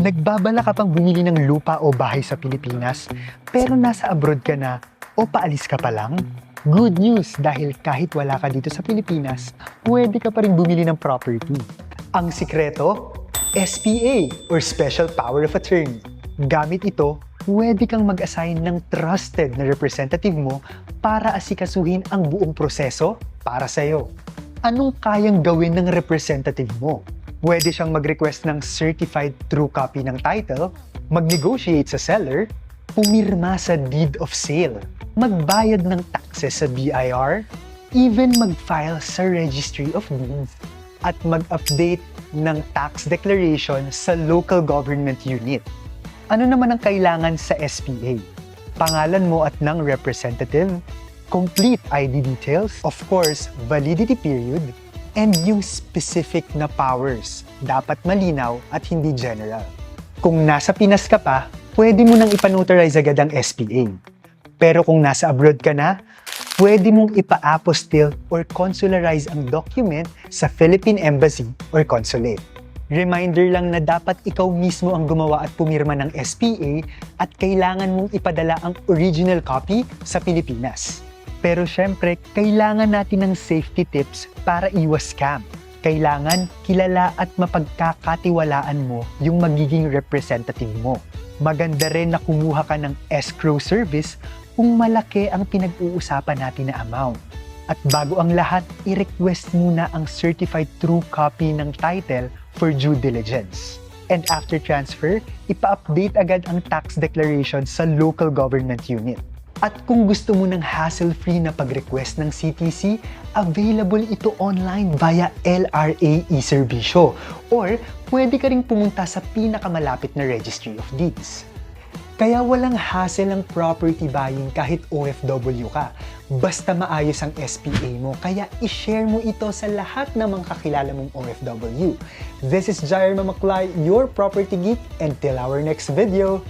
Nagbabala ka pang bumili ng lupa o bahay sa Pilipinas, pero nasa abroad ka na o paalis ka pa lang? Good news dahil kahit wala ka dito sa Pilipinas, pwede ka pa rin bumili ng property. Ang sikreto? SPA or Special Power of Attorney. Gamit ito, pwede kang mag-assign ng trusted na representative mo para asikasuhin ang buong proseso para sa'yo. Anong kayang gawin ng representative mo? Pwede siyang mag-request ng certified true copy ng title, mag-negotiate sa seller, pumirma sa deed of sale, magbayad ng taxes sa BIR, even mag-file sa Registry of Deeds, at mag-update ng tax declaration sa local government unit. Ano naman ang kailangan sa SPA? Pangalan mo at ng representative, complete ID details, of course, validity period, and yung specific na powers. Dapat malinaw at hindi general. Kung nasa Pinas ka pa, pwede mo nang ipanotarize agad ang SPA. Pero kung nasa abroad ka na, pwede mong ipa-apostille or consularize ang document sa Philippine Embassy or Consulate. Reminder lang na dapat ikaw mismo ang gumawa at pumirma ng SPA at kailangan mong ipadala ang original copy sa Pilipinas. Pero syempre, kailangan natin ng safety tips para iwas scam. Kailangan kilala at mapagkakatiwalaan mo yung magiging representative mo. Maganda rin na kumuha ka ng escrow service kung malaki ang pinag-uusapan natin na amount. At bago ang lahat, i-request muna ang certified true copy ng title for due diligence. And after transfer, ipa-update agad ang tax declaration sa local government unit. At kung gusto mo ng hassle-free na pag-request ng CTC, available ito online via LRA e-Servicio or pwede ka ring pumunta sa pinakamalapit na Registry of Deeds. Kaya walang hassle ang property buying kahit OFW ka. Basta maayos ang SPA mo, kaya i-share mo ito sa lahat ng mga kakilala mong OFW. This is Jair Mamaklay, your property geek, and till our next video.